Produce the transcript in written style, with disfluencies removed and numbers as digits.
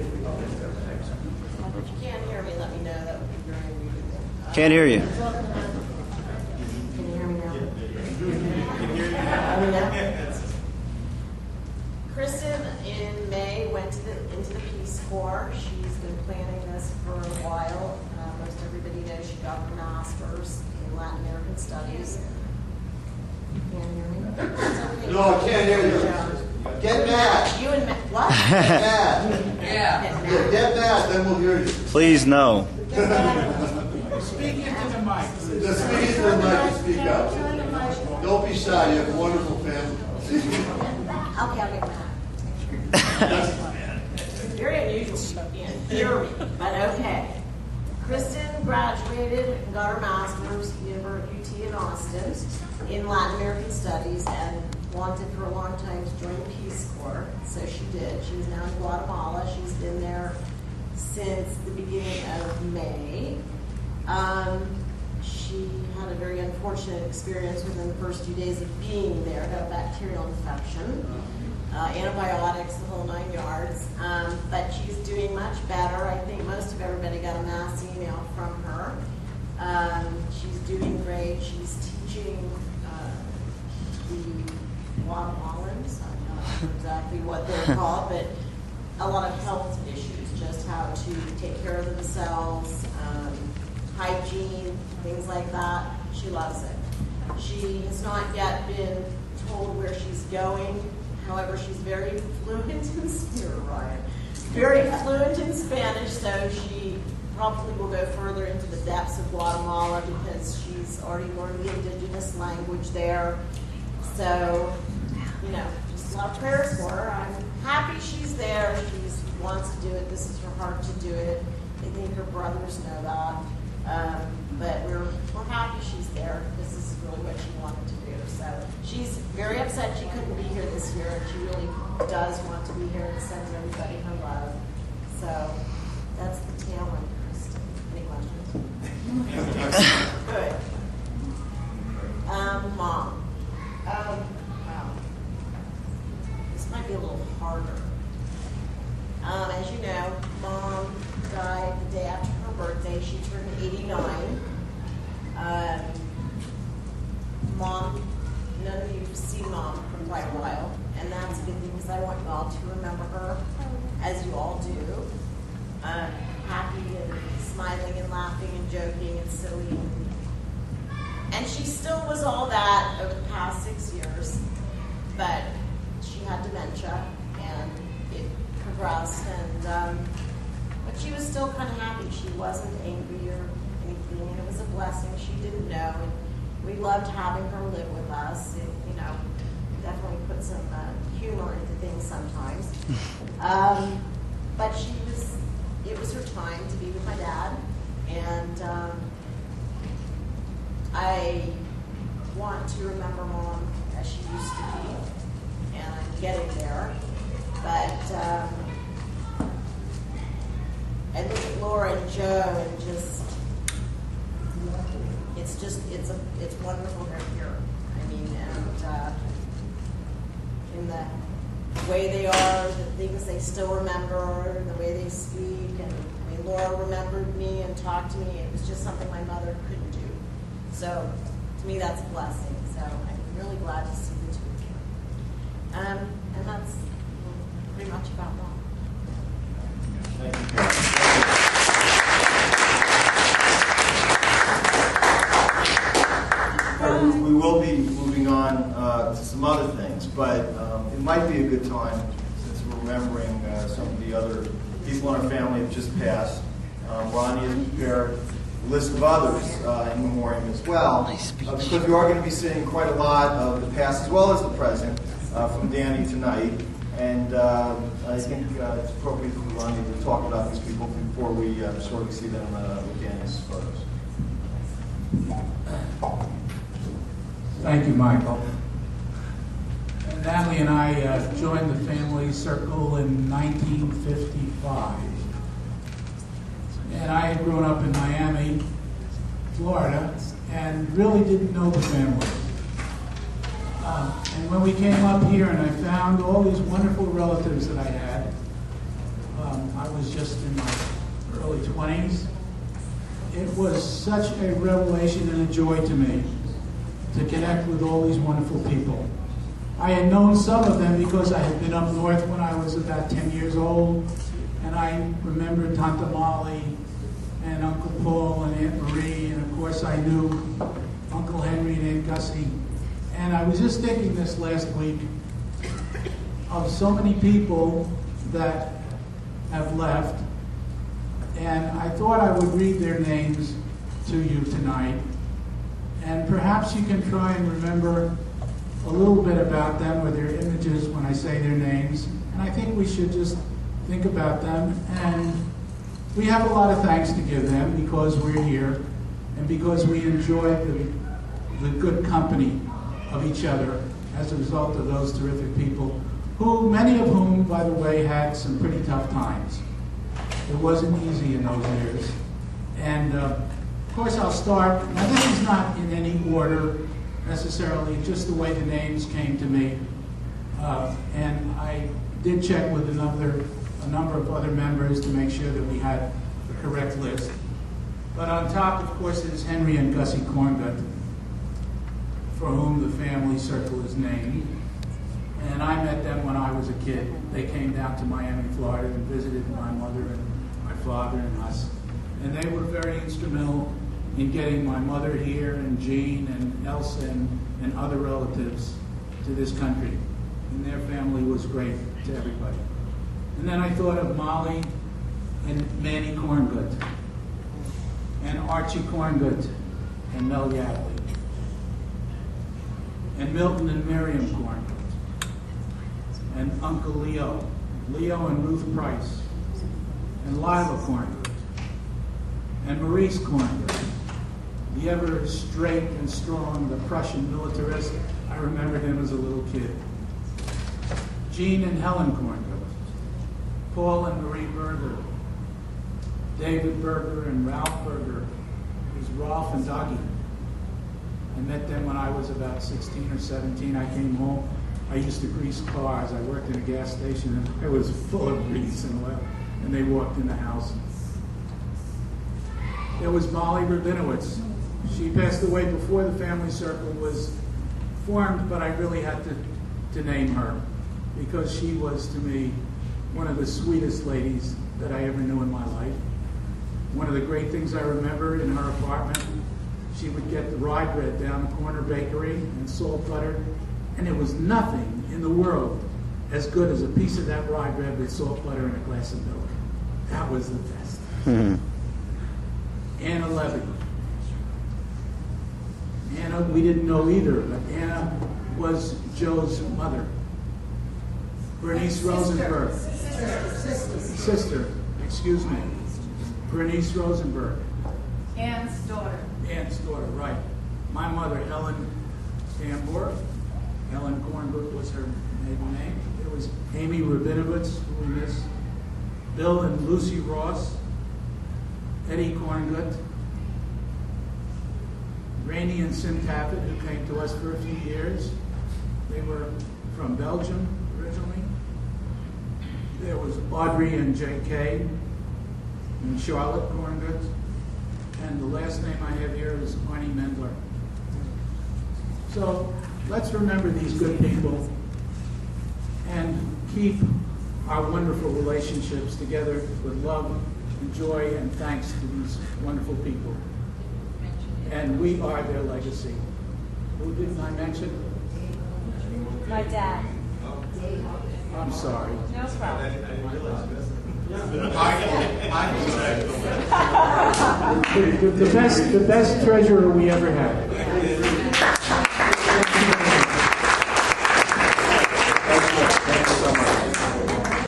If you can't hear me, let me know. That would be very useful. Can't hear you. Can you hear me now? Let me know. Kristen in May went into the Peace Corps. She's been planning this for a while. Most everybody knows she got her master's in Latin American Studies. Can't hear me? Okay. No, I can't hear you. Get mad. You and what? Get mad. Yeah. Get mad, then we'll hear you. Please no. Speak into the mic. Just speak into the mic and speak up. Don't be shy. You have a wonderful family. Okay, I'll get mad. Very unusual. She can't hear me, but okay. Kristen graduated and got her master's at UT in Austin in Latin American Studies and wanted for a long time to join the Peace Corps, so she did. She's now in Guatemala. She's been there since the beginning of May. She had a very unfortunate experience within the first few days of being there, got a bacterial infection, antibiotics, the whole 9 yards, but she's doing much better. I think most of everybody got a mass email from her. She's doing great. She's teaching the Guatemalans, I'm not sure exactly what they're called, but a lot of health issues, just how to take care of themselves, hygiene, things like that. She loves it. She has not yet been told where she's going. However, she's very fluent in Spanish, so she probably will go further into the depths of Guatemala because she's already learned the indigenous language there. So, just a lot of prayers for her. I'm happy she's there. She wants to do it. This is her heart to do it. I think her brothers know that. But we're happy she's there. This is really what she wanted to do. So she's very upset she couldn't be here this year, and she really does want to be here and send everybody her love. So that's the tail end, Kristen. Any questions? Good. Mom. Wow. This might be a little harder. As you know, Mom died the day after her birthday. She turned 89. Mom, none of you have seen Mom for quite a while, and that's a good thing because I want you all to remember her, as you all do. Happy and smiling and laughing and joking and silly. And she still was all that over the past 6 years, but she had dementia and it progressed, and but she was still kind of happy. She wasn't angry or anything, and it was a blessing. She didn't know. And we loved having her live with us. It, definitely put some humor into things sometimes. But it was her time to be with my dad, and I want to remember Mom as she used to be, and I'm getting there. But I look at Laura and Joe, and it's wonderful they're here. I mean, and in the way they are, the things they still remember, the way they speak, and Laura remembered me and talked to me. It was just something my mother couldn't do. So to me, that's a blessing. So I'm really glad to see the two of you. And that's pretty much about Mom. Thank you. We will be moving on to some other things, but it might be a good time, since we're remembering some of the other people in our family have just passed. Ronnie has prepared a list of others in memoriam as well, because we are going to be seeing quite a lot of the past as well as the present from Danny tonight. And I think it's appropriate for Ronnie to talk about these people before we sort of see them with Danny's photos. Thank you, Michael. And Natalie and I joined the family circle in 1955. And I had grown up in Miami, Florida, and really didn't know the family. And when we came up here and I found all these wonderful relatives that I had, I was just in my early 20s. It was such a revelation and a joy to me to connect with all these wonderful people. I had known some of them because I had been up north when I was about 10 years old, and I remembered Tante Molly and Uncle Paul and Aunt Marie, and of course I knew Uncle Henry and Aunt Gussie. And I was just thinking this last week of so many people that have left, and I thought I would read their names to you tonight, and perhaps you can try and remember a little bit about them or their images when I say their names. And I think we should just think about them, and we have a lot of thanks to give them because we're here and because we enjoy the good company of each other as a result of those terrific people, who, many of whom, by the way, had some pretty tough times. It wasn't easy in those years. And of course I'll start, now this is not in any order necessarily, just the way the names came to me. And I did check with a number of other members to make sure that we had the correct list. But on top, of course, is Henry and Gussie Corngut, for whom the family circle is named. And I met them when I was a kid. They came down to Miami, Florida, and visited my mother and my father and us. And they were very instrumental in getting my mother here, and Jean and Elsa and other relatives to this country. And their family was great to everybody. And then I thought of Molly and Manny Corngut, and Archie Corngut, and Mel Yadley, and Milton and Miriam Corngut, and Uncle Leo and Ruth Price, and Lila Corngut, and Maurice Corngut, the ever straight and strong, the Prussian militarist. I remember him as a little kid. Jean and Helen Corngut, Paul and Marie Berger, David Berger and Ralph Berger, who's Rolf and Doggy. I met them when I was about 16 or 17. I came home. I used to grease cars. I worked in a gas station, and it was full of grease and oil. And they walked in the house. There was Molly Rabinowitz. She passed away before the family circle was formed, but I really had to name her because she was, to me, one of the sweetest ladies that I ever knew in my life. One of the great things I remember in her apartment, she would get the rye bread down the corner bakery and salt butter, and there was nothing in the world as good as a piece of that rye bread with salt butter and a glass of milk. That was the best. Anna Levy. Anna, we didn't know either, but Anna was Joe's mother. Bernice Rosenberg. Sister, excuse me. Bernice Rosenberg. Ann's daughter. Ann's daughter, right. My mother, Helen Tambor. Helen Corngut was her maiden name. There was Amy Rabinowitz, who we miss. Bill and Lucy Ross. Eddie Corngut. Rainey and Sim Taffet, who came to us for a few years. They were from Belgium originally. There was Audrey and J.K. and Charlotte Corngut. And the last name I have here is Arnie Mendler. So let's remember these good people and keep our wonderful relationships together with love and joy and thanks to these wonderful people. And we are their legacy. Who didn't I mention? My dad. I'm sorry. No problem. The best treasurer we ever had.